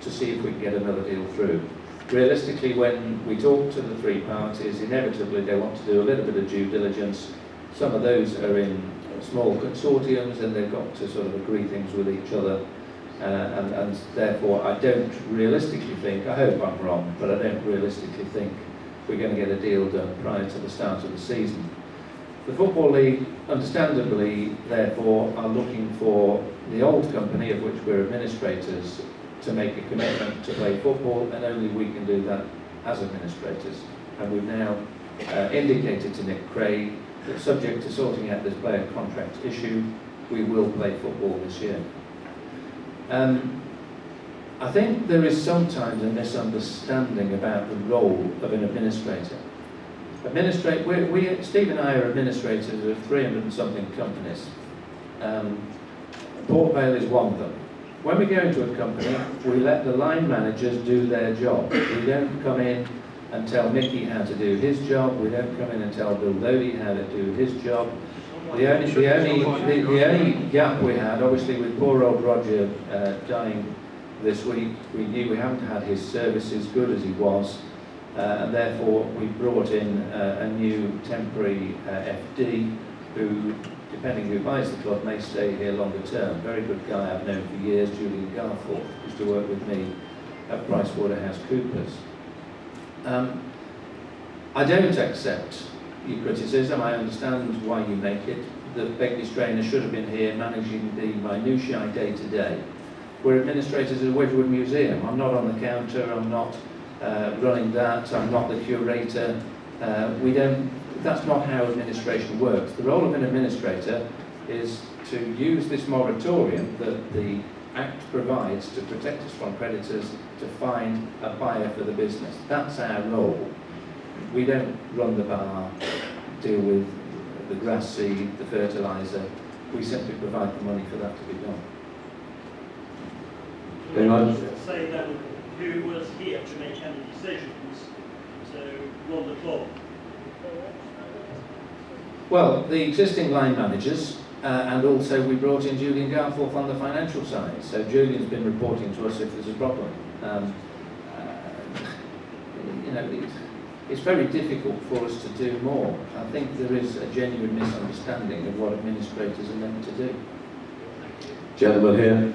to see if we can get another deal through. Realistically, when we talk to the 3 parties, inevitably they want to do a little bit of due diligence. Some of those are in small consortiums and they've got to sort of agree things with each other. And therefore I don't realistically think, I hope I'm wrong, but I don't realistically think we're going to get a deal done prior to the start of the season. The Football League, understandably, therefore, are looking for the old company, of which we're administrators, to make a commitment to play football, and only we can do that as administrators. And we've now indicated to Nick Craig that, subject to sorting out this player contract issue, we will play football this year. I think there is sometimes a misunderstanding about the role of an administrator. Steve and I are administrators of 300 and something companies. Port Vale is one of them. When we go into a company, we let the line managers do their job. We don't come in and tell Mickey how to do his job. We don't come in and tell Bill Doty how to do his job. The only gap we had, obviously with poor old Roger dying this week, we knew we haven't had his services good as he was, and therefore we brought in a new temporary FD who depending who buys the club, may stay here longer term. Very good guy I've known for years, Julian Garforth, used to work with me at PricewaterhouseCoopers. I don't accept your criticism. I understand why you make it. The Begley trainer should have been here managing the minutiae day to day. We're administrators at Wedgwood Museum. I'm not on the counter, I'm not running that, I'm not the curator. That's not how administration works. The role of an administrator is to use this moratorium that the Act provides to protect us from creditors, to find a buyer for the business. That's our role. We don't run the bar, deal with the grass seed, the fertiliser. We simply provide the money for that to be done. Say then, who was here to make any decisions to run the club? Well, the existing line managers, and also we brought in Julian Garforth on the financial side. So Julian's been reporting to us if there's a problem. You know, it's very difficult for us to do more. I think there is a genuine misunderstanding of what administrators are meant to do. Gentleman here.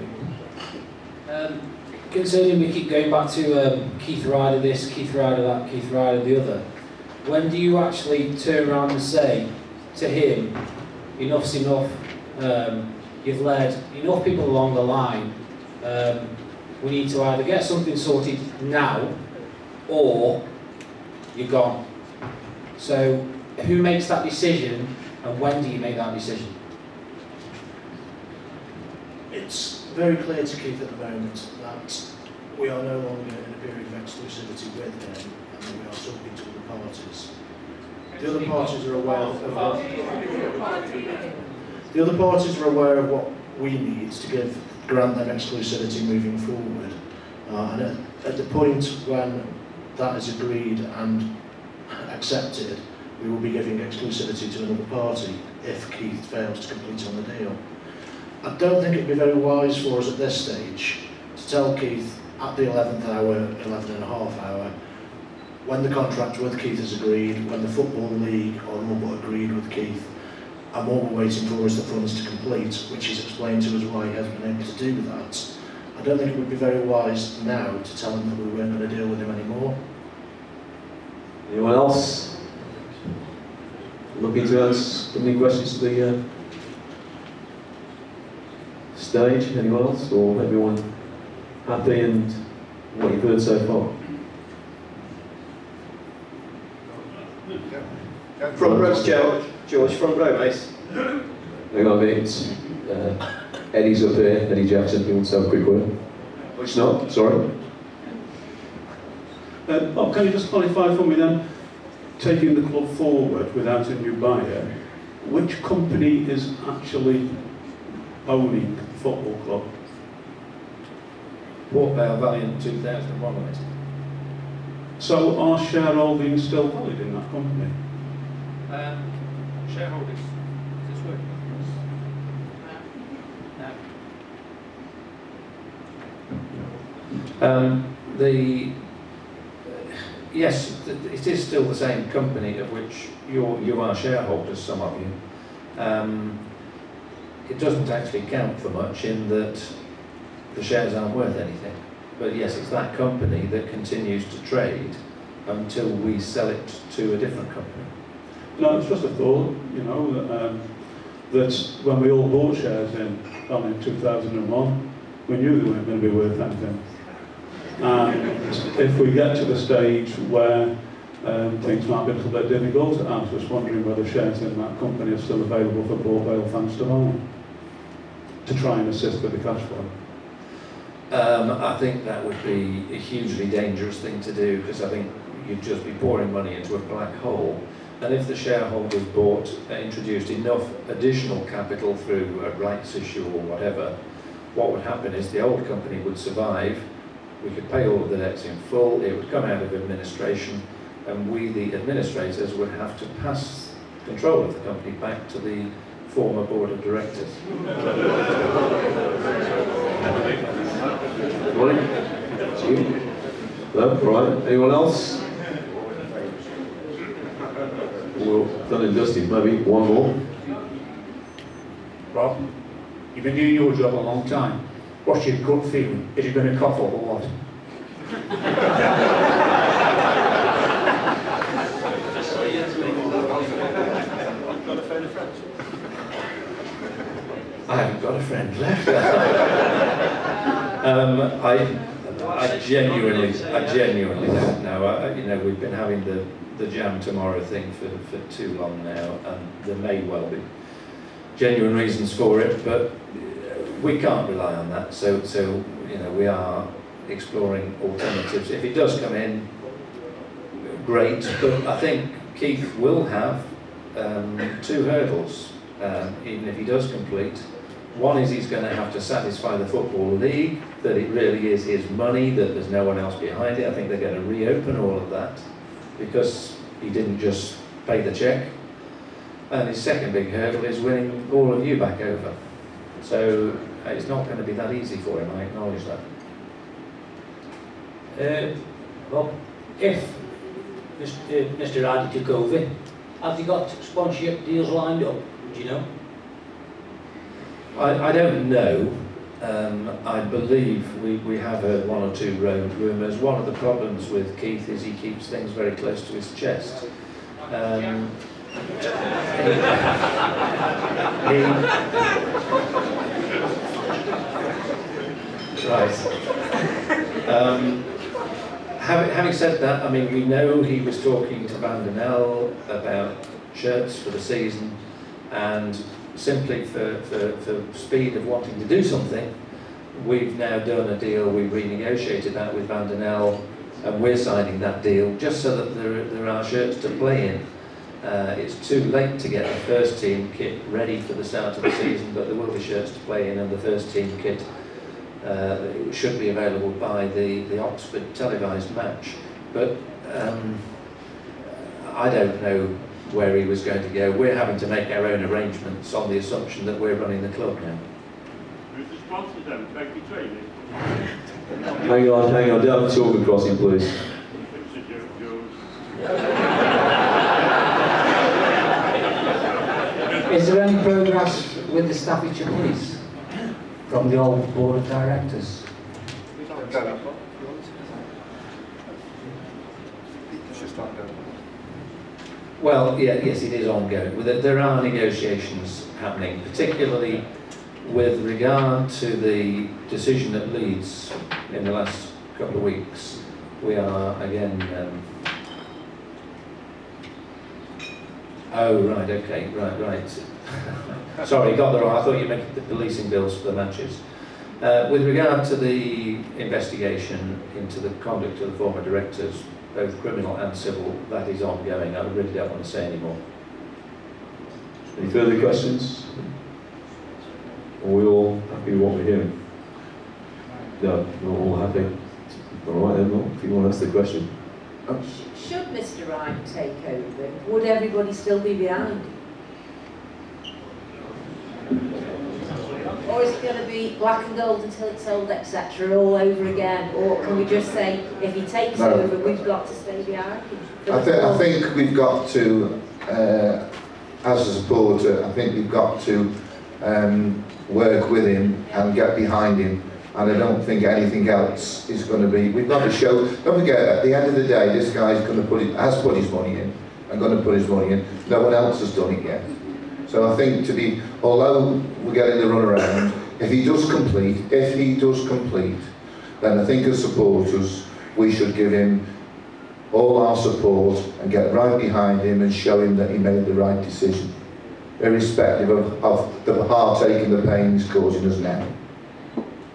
Concerning we keep going back to Keith Ryder this, Keith Ryder that, Keith Ryder the other, when do you actually turn around and say to him, enough's enough, you've led enough people along the line, we need to either get something sorted now or you're gone. So who makes that decision and when do you make that decision? It's very clear to Keith at the moment that we are no longer in a period of exclusivity with him and that we are talking to other parties. The other parties are aware of what we need to grant them exclusivity moving forward. And at the point when that is agreed and accepted, we will be giving exclusivity to another party if Keith fails to complete on the deal. I don't think it would be very wise for us at this stage to tell Keith at the 11th hour, 11 and a half hour, when the contract with Keith is agreed, when the Football League or Normal agreed with Keith, and what we're waiting for is the funds to complete, which he's explained to us why he hasn't been able to do that. I don't think it would be very wise now to tell him that we weren't going to deal with him anymore. Anyone else? Looking to ask any questions to the stage? Anyone else? Or everyone happy and what you've heard so far? Front row, George, front row, mate. Hang on a minute. Eddie's up here, Eddie Jackson, he wants to have a quick word. Which not, sorry. Bob, can you just qualify for me then, taking the club forward without a new buyer, which company is actually owning the football club? Port Vale Valiant 2001, mate. So are shareholding still valid in that company? Shareholders, is this working? No. Yes, it is still the same company of which you are shareholders, some of you. It doesn't actually count for much in that the shares aren't worth anything. But yes, it's that company that continues to trade until we sell it to a different company. No, it's just a thought, you know, that when we all bought shares in 2001, we knew they weren't going to be worth anything. And if we get to the stage where things might be a little bit difficult, I was just wondering whether shares in that company are still available for Port Vale fans to buy, to try and assist with the cash flow. I think that would be a hugely dangerous thing to do, because I think you'd just be pouring money into a black hole. And if the shareholders introduced enough additional capital through a rights issue or whatever, what would happen is the old company would survive, we could pay all of the debts in full, it would come out of administration, and we, the administrators, would have to pass control of the company back to the former board of directors. Morning. It's you. No, right. Anyone else? Well, done and dusted. Maybe one more. Rob, you've been doing your job a long time. What's your gut feeling? Is it going to cough up or what? I haven't got a friend left. I genuinely don't know. You know, we've been having the jam tomorrow thing for too long now, and there may well be genuine reasons for it, but we can't rely on that. So you know, we are exploring alternatives. If it does come in, great. But I think Keith will have two hurdles, even if he does complete. One is he's going to have to satisfy the Football League that it really is his money, that there's no one else behind it. I think they're going to reopen all of that because he didn't just pay the cheque. And his second big hurdle is winning all of you back over. So it's not going to be that easy for him, I acknowledge that. Well, if Mr. Riley took over, have you got sponsorship deals lined up? Do you know? I don't know. I believe we have heard one or two road rumours. One of the problems with Keith is he keeps things very close to his chest. Right. Having said that, I mean, we know he was talking to Van der Nel about shirts for the season, and simply for speed of wanting to do something, we've now done a deal. We've renegotiated that with Van der Nel, and we're signing that deal just so that there are shirts to play in. It's too late to get the first team kit ready for the start of the season, but there will be shirts to play in, and the first team kit should be available by the Oxford televised match. But I don't know where he was going to go. We're having to make our own arrangements on the assumption that we're running the club now. Who's the sponsor then? Becky Training? Hang on, don't talk across him, please. Is there any progress with the Staffordshire Police from the old board of directors? Well, yes, it is ongoing. There are negotiations happening, particularly with regard to the decision at Leeds in the last couple of weeks. We are again. Oh right, okay, right. Sorry, got that wrong. I thought you meant the policing bills for the matches. With regard to the investigation into the conduct of the former directors, both criminal and civil, that is ongoing. I really don't want to say any more. Any further questions? Are we all happy with what we're hearing? No, not all happy. All right then, well, if you want to ask the question. Should Mr. Wright take over, would everybody still be behind? Or is it going to be black and gold until it's sold, etc., all over again? Or can we just say, if he takes over, we've got to stay behind? I think we've got to, as a supporter, I think we've got to work with him and get behind him. And I don't think anything else is going to be. We've got to show. Don't forget, at the end of the day, this guy's going to has put his money in, and going to put his money in. No one else has done it yet. So I think although we're getting the runaround, if he does complete, then I think as supporters we should give him all our support and get right behind him and show him that he made the right decision, irrespective of the heartache and the pain he's causing us now.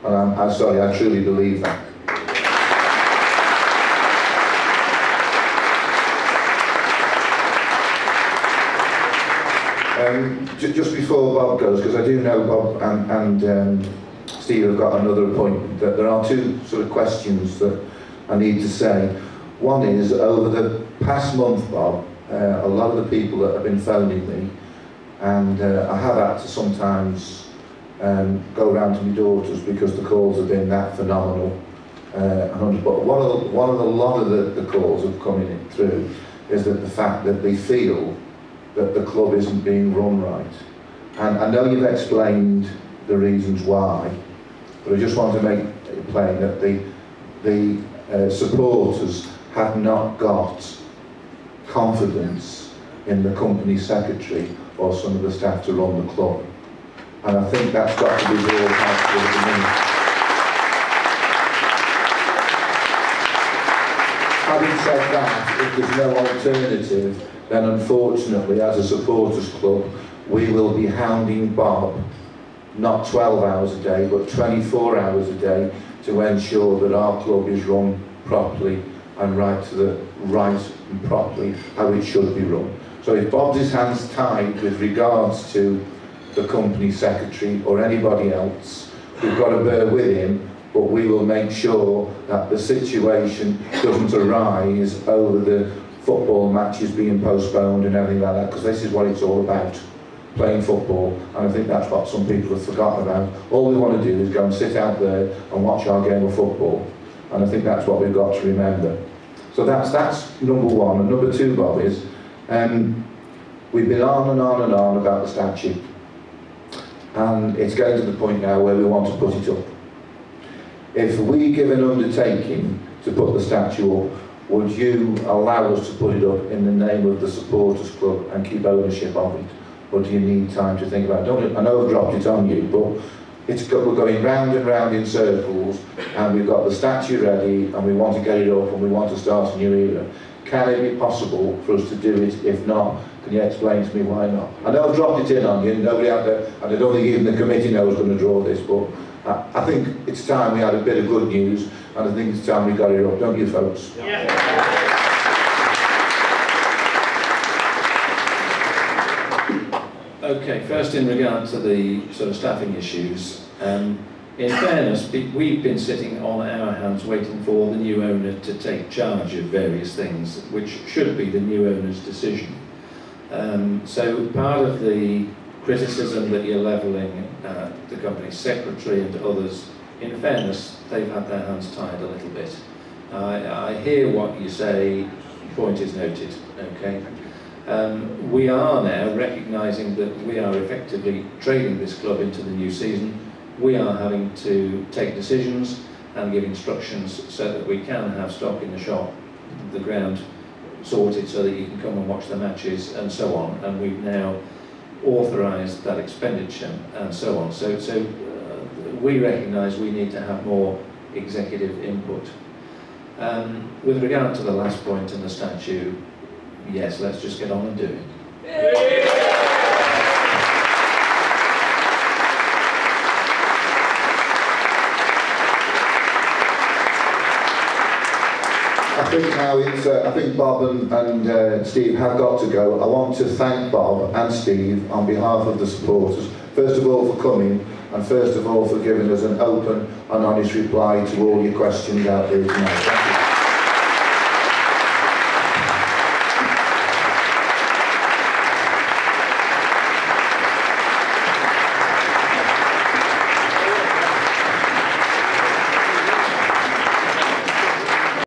And I'm sorry, I truly believe that. Just before Bob goes, because I do know Bob and Steve have got another appointment, that there are two sort of questions that I need to say. One is, over the past month, Bob, a lot of the people that have been phoning me, and I have had to sometimes go around to my daughters because the calls have been that phenomenal. But one of the calls have come in through is that the fact that they feel that the club isn't being run right. And I know you've explained the reasons why, but I just want to make it plain that the supporters have not got confidence in the company secretary or some of the staff to run the club. And I think that's got to be brought out to the minute. Having said that, if there's no alternative, then unfortunately, as a supporters club, we will be hounding Bob, not 12 hours a day, but 24 hours a day, to ensure that our club is run properly and right and properly how it should be run. So if Bob's his hands tied with regards to the company secretary or anybody else, we've got to bear with him, but we will make sure that the situation doesn't arise over the football matches being postponed and everything like that, because this is what it's all about, playing football, and I think that's what some people have forgotten about. All we want to do is go and sit out there and watch our game of football, and I think that's what we've got to remember. So that's number one. And number two, Bob, is we've been on and on and on about the statue, and it's getting to the point now where we want to put it up. If we give an undertaking to put the statue up, would you allow us to put it up in the name of the supporters club and keep ownership of it? Or do you need time to think about it? I know I've dropped it on you, but we're going round and round in circles, and we've got the statue ready, and we want to get it up, and we want to start a new era. Can it be possible for us to do it? If not, can you explain to me why not? I know I've dropped it in on you, nobody out there, and I don't think even the committee knows going to draw this, but I think it's time we had a bit of good news, and I think it's time we got it up, don't you folks? Yeah. Okay, first in regard to the sort of staffing issues, in fairness, we've been sitting on our hands waiting for the new owner to take charge of various things, which should be the new owner's decision. So part of the criticism that you're levelling at the company secretary and others, in fairness, they've had their hands tied a little bit. I hear what you say, point is noted, okay? We are now recognising that we are effectively trading this club into the new season. We are having to take decisions and give instructions so that we can have stock in the shop, the ground sorted so that you can come and watch the matches and so on. And we've now authorised that expenditure and so on. So we recognise we need to have more executive input. With regard to the last point in the statute, yes, let's just get on and do it. I think now it's, I think Bob and Steve have got to go. I want to thank Bob and Steve on behalf of the supporters, first of all for coming, and first of all for giving us an open and honest reply to all your questions out there tonight.